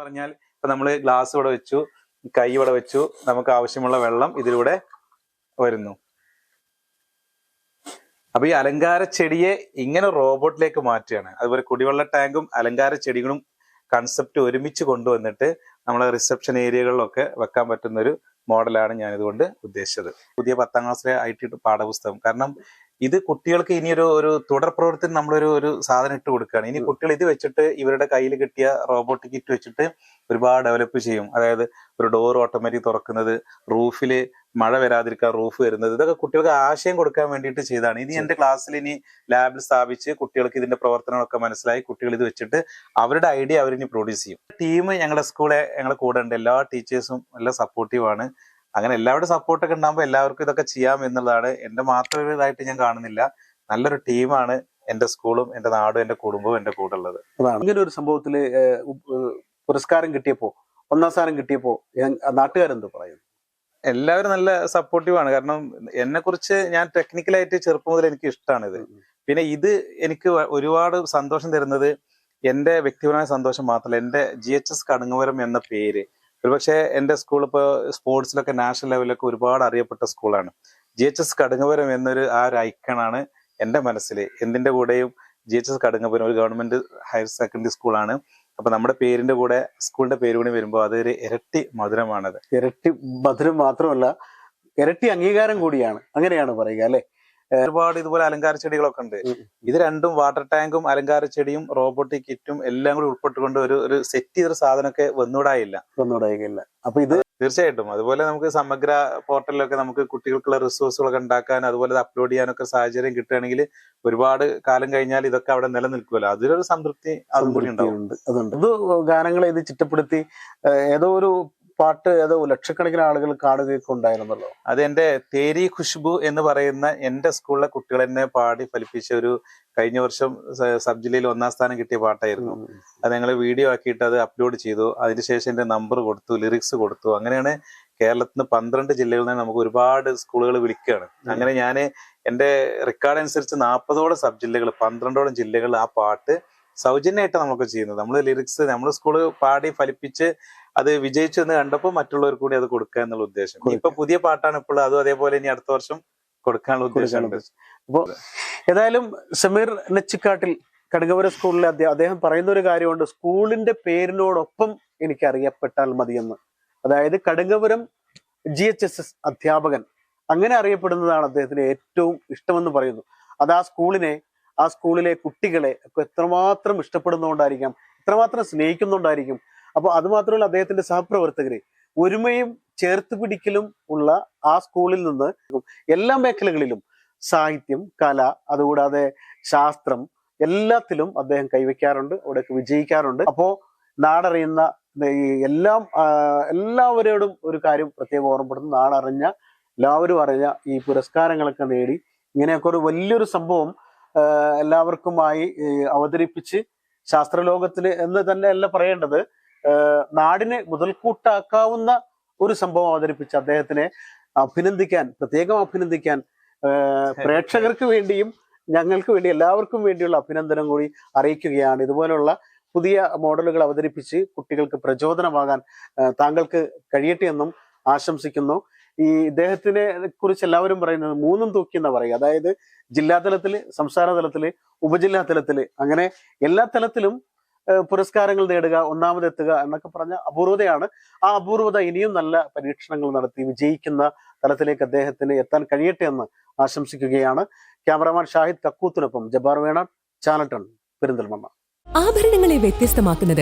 പറഞ്ഞാൽ ഇപ്പൊ നമ്മള് ഗ്ലാസ് ഇവിടെ വെച്ചു, കൈ ഇവിടെ വെച്ചു, നമുക്ക് ആവശ്യമുള്ള വെള്ളം ഇതിലൂടെ വരുന്നു. അപ്പൊ ഈ അലങ്കാര ചെടിയെ ഇങ്ങനെ റോബോട്ടിലേക്ക് മാറ്റുകയാണ്. അതുപോലെ കുടിവെള്ള ടാങ്കും അലങ്കാര ചെടികളും കൺസെപ്റ്റ് ഒരുമിച്ച് കൊണ്ടുവന്നിട്ട് നമ്മളെ റിസപ്ഷൻ ഏരിയകളിലൊക്കെ വെക്കാൻ പറ്റുന്ന ഒരു മോഡലാണ് ഞാൻ ഇതുകൊണ്ട് ഉദ്ദേശിച്ചത്. പുതിയ 10ാം ക്ലാസ്സിലെ IT പാഠപുസ്തകം. കാരണം ഇത് കുട്ടികൾക്ക് ഇനി ഒരു തുടർ പ്രവർത്തനം നമ്മളൊരു സാധനം ഇട്ട് കൊടുക്കുകയാണ്. ഇനി കുട്ടികൾ ഇത് വെച്ചിട്ട് ഇവരുടെ കയ്യിൽ കിട്ടിയ റോബോട്ടിക് കിറ്റ് വെച്ചിട്ട് ഒരുപാട് ഡെവലപ്പ് ചെയ്യും. അതായത് ഒരു ഡോർ ഓട്ടോമാറ്റിക് തുറക്കുന്നത്, റൂഫില് മഴ വരാതിരിക്കാൻ റൂഫ് വരുന്നത്, ഇതൊക്കെ കുട്ടികൾക്ക് ആശയം കൊടുക്കാൻ വേണ്ടിയിട്ട് ചെയ്താണ്. ഇനി എന്റെ ക്ലാസ്സിൽ ഇനി ലാബിൽ സ്ഥാപിച്ച് കുട്ടികൾക്ക് ഇതിന്റെ പ്രവർത്തനങ്ങളൊക്കെ മനസ്സിലായി കുട്ടികൾ ഇത് വെച്ചിട്ട് അവരുടെ ഐഡിയ അവരിനി പ്രൊഡ്യൂസ് ചെയ്യും. ടീം ഞങ്ങളുടെ ഞങ്ങളുടെ കൂടെ ഉണ്ട്. എല്ലാ ടീച്ചേഴ്സും എല്ലാം സപ്പോർട്ടീവ് ആണ്. അങ്ങനെ എല്ലാവരുടെ സപ്പോർട്ടൊക്കെ ഉണ്ടാകുമ്പോൾ എല്ലാവർക്കും ഇതൊക്കെ ചെയ്യാം എന്നുള്ളതാണ്. എന്റെ മാത്രം ഒരു ഇതായിട്ട് ഞാൻ കാണുന്നില്ല. നല്ലൊരു ടീമാണ് എന്റെ സ്കൂളും എന്റെ നാടും എന്റെ കുടുംബവും എന്റെ കൂടെ ഉള്ളത്. ഇങ്ങനെ ഒരു സംഭവത്തില് പുരസ്കാരം കിട്ടിയപ്പോ, 1ാം സ്ഥാനം കിട്ടിയപ്പോ നാട്ടുകാരെന്ത് പറയുന്നു? എല്ലാവരും നല്ല സപ്പോർട്ടീവ് ആണ്. കാരണം എന്നെ കുറിച്ച് ഞാൻ ടെക്നിക്കലായിട്ട് ചെറുപ്പം മുതൽ എനിക്ക് ഇഷ്ടമാണ് ഇത്. പിന്നെ ഇത് എനിക്ക് ഒരുപാട് സന്തോഷം തരുന്നത് എന്റെ വ്യക്തിപരമായ സന്തോഷം മാത്രമല്ല, എന്റെ GHS കടുങ്ങമരം എന്ന പേര് ഒരുപക്ഷെ എന്റെ സ്കൂൾ ഇപ്പോൾ സ്പോർട്സിലൊക്കെ നാഷണൽ ലെവലിലൊക്കെ ഒരുപാട് അറിയപ്പെട്ട സ്കൂളാണ്. GHS കടുങ്ങമരം എന്നൊരു ഒരു ഐക്കണാണ് എന്റെ മനസ്സിൽ. എന്തിന്റെ കൂടെയും GHS കടുങ്ങമരം ഒരു ഗവൺമെന്റ് ഹയർ സെക്കൻഡറി സ്കൂളാണ്. അപ്പൊ നമ്മുടെ പേരിന്റെ കൂടെ സ്കൂളിന്റെ പേര് കൂടി വരുമ്പോൾ അതൊരു ഇരട്ടി മധുരമാണത്. ഇരട്ടി മധുരം മാത്രമല്ല, ഇരട്ടി അംഗീകാരം കൂടിയാണ്, അങ്ങനെയാണ് പറയുക അല്ലെ? ഒരുപാട് ഇതുപോലെ അലങ്കാര ചെടികളൊക്കെ ഉണ്ട്. ഇത് രണ്ടും വാട്ടർ ടാങ്കും അലങ്കാര ചെടിയും റോബോട്ടിക് കിറ്റും എല്ലാം കൂടി ഉൾപ്പെട്ടുകൊണ്ട് ഒരു സെറ്റ് ചെയ്തൊരു സാധനമൊക്കെ വന്നുകൂടായില്ല. അപ്പൊ ഇത് തീർച്ചയായിട്ടും അതുപോലെ നമുക്ക് സമഗ്ര പോർട്ടലിലൊക്കെ നമുക്ക് കുട്ടികൾക്കുള്ള റിസോഴ്സുകളൊക്കെ ഉണ്ടാക്കാൻ, അതുപോലെ അപ്ലോഡ് ചെയ്യാനൊക്കെ സാഹചര്യം കിട്ടുകയാണെങ്കിൽ ഒരുപാട് കാലം കഴിഞ്ഞാൽ ഇതൊക്കെ അവിടെ നിലനിൽക്കുമല്ലോ. അതിലൊരു സംതൃപ്തി അതും കൂടി ഉണ്ടാവും. അതുണ്ട്. ഇത് ഗാനങ്ങളെ ഇത് ചിട്ടപ്പെടുത്തി ഏതോ ഒരു പാട്ട് ഏതോ ലക്ഷക്കണക്കിന് ആളുകൾ കാണുകയൊക്കെ ഉണ്ടായിരുന്നല്ലോ. അത് എന്റെ തേരി ഖുഷ്ബു എന്ന് പറയുന്ന എന്റെ സ്കൂളിലെ കുട്ടികൾ എന്നെ പാടി ഫലിപ്പിച്ച ഒരു കഴിഞ്ഞ വർഷം സബ് ജില്ലയിൽ 1ാം സ്ഥാനം കിട്ടിയ പാട്ടായിരുന്നു. അത് ഞങ്ങൾ വീഡിയോ ആക്കിയിട്ട് അത് അപ്ലോഡ് ചെയ്തു. അതിനുശേഷം എന്റെ നമ്പർ കൊടുത്തു, ലിറിക്സ് കൊടുത്തു. അങ്ങനെയാണ് കേരളത്തിൽ നിന്ന് 12 ജില്ലകളിൽ നിന്ന് നമുക്ക് ഒരുപാട് സ്കൂളുകൾ വിളിക്കുകയാണ്. അങ്ങനെ ഞാൻ എന്റെ റെക്കോർഡ് അനുസരിച്ച് 40ഓളം സബ് ജില്ലകൾ, 12ഓളം ജില്ലകളിൽ ആ പാട്ട് സൗജന്യമായിട്ട് നമുക്ക് ചെയ്യുന്നത്. നമ്മൾ ലിറിക്സ് നമ്മൾ സ്കൂള് പാടി ഫലിപ്പിച്ച് അത് വിജയിച്ചു എന്ന് കണ്ടപ്പോൾ മറ്റുള്ളവർ കൂടി അത് കൊടുക്കുക എന്നുള്ള ഉദ്ദേശം. ഇപ്പൊ പുതിയ പാട്ടാണ് ഇപ്പോൾ, അതും അതേപോലെ ഇനി അടുത്ത വർഷം കൊടുക്കാനുള്ള ഉദ്ദേശമുണ്ട്. അപ്പൊ ഏതായാലും സമീർ നെച്ചിക്കാട്ടിൽ കടുങ്ങമരം സ്കൂളിലെ അദ്ദേഹം പറയുന്ന ഒരു കാര്യമുണ്ട്, സ്കൂളിന്റെ പേരിനോടൊപ്പം എനിക്ക് അറിയപ്പെട്ടാൽ മതിയെന്ന്. അതായത് കടുങ്ങമരം GHSS അധ്യാപകൻ, അങ്ങനെ അറിയപ്പെടുന്നതാണ് അദ്ദേഹത്തിന് ഏറ്റവും ഇഷ്ടമെന്ന് പറയുന്നു. അത് ആ സ്കൂളിലെ കുട്ടികളെ ഒക്കെ എത്രമാത്രം ഇഷ്ടപ്പെടുന്നതുകൊണ്ടായിരിക്കാം, എത്രമാത്രം സ്നേഹിക്കുന്നുണ്ടായിരിക്കും. അപ്പൊ അത് മാത്രമല്ല, അദ്ദേഹത്തിന്റെ സഹപ്രവർത്തകരെ ഒരുമയും ചേർത്ത് പിടിക്കലും ഉള്ള ആ സ്കൂളിൽ നിന്ന് എല്ലാ മേഖലകളിലും സാഹിത്യം, കല, അതുകൂടാതെ ശാസ്ത്രം എല്ലാത്തിലും അദ്ദേഹം കൈവയ്ക്കാറുണ്ട്, അവിടെയൊക്കെ വിജയിക്കാറുണ്ട്. അപ്പോ നാടറിയുന്ന എല്ലാവരോടും ഒരു കാര്യം പ്രത്യേകം ഓർമ്മപ്പെടുന്നു, നാടറിഞ്ഞ എല്ലാവരും അറിഞ്ഞ ഈ പുരസ്കാരങ്ങളൊക്കെ നേടി ഇങ്ങനെയൊക്കെ ഒരു വലിയൊരു സംഭവം എല്ലാവർക്കുമായി അവതരിപ്പിച്ച് ശാസ്ത്രലോകത്തിന് എന്ന് തന്നെ അല്ല പറയേണ്ടത്, നാടിനെ മുതൽക്കൂട്ടാക്കാവുന്ന ഒരു സംഭവം അവതരിപ്പിച്ച് അദ്ദേഹത്തിനെ പ്രത്യേകം അഭിനന്ദിക്കാൻ പ്രേക്ഷകർക്ക് വേണ്ടിയും ഞങ്ങൾക്ക് വേണ്ടി എല്ലാവർക്കും വേണ്ടിയുള്ള അഭിനന്ദനം കൂടി അറിയിക്കുകയാണ്. ഇതുപോലുള്ള പുതിയ മോഡലുകൾ അവതരിപ്പിച്ച് കുട്ടികൾക്ക് പ്രചോദനമാകാൻ താങ്കൾക്ക് കഴിയട്ടെ എന്നും ആശംസിക്കുന്നു. ഈ ഇദ്ദേഹത്തിനെ കുറിച്ച് എല്ലാവരും പറയുന്നത് 3 തൂക്കി എന്നാ പറയുക. അതായത് ജില്ലാതലത്തില്, സംസ്ഥാന തലത്തില്, ഉപജില്ലാ തലത്തില്, അങ്ങനെ എല്ലാ തലത്തിലും പുരസ്കാരങ്ങൾ നേടുക, 1ാമതെത്തുക എന്നൊക്കെ പറഞ്ഞ അപൂർവതയാണ്. ആ അപൂർവത ഇനിയും നല്ല പരീക്ഷണങ്ങൾ നടത്തി വിജയിക്കുന്ന തലത്തിലേക്ക് അദ്ദേഹത്തിന് എത്താൻ കഴിയട്ടെ എന്ന് ആശംസിക്കുകയാണ്. ക്യാമറമാൻ ഷാഹിദ് കക്കൂത്തിനൊപ്പം ജബ്ബാർ വേണ, ചാനൽ 10, പെരിന്തൽമണ്ണ. ആഭരണങ്ങളെ വ്യത്യസ്തമാക്കുന്നത്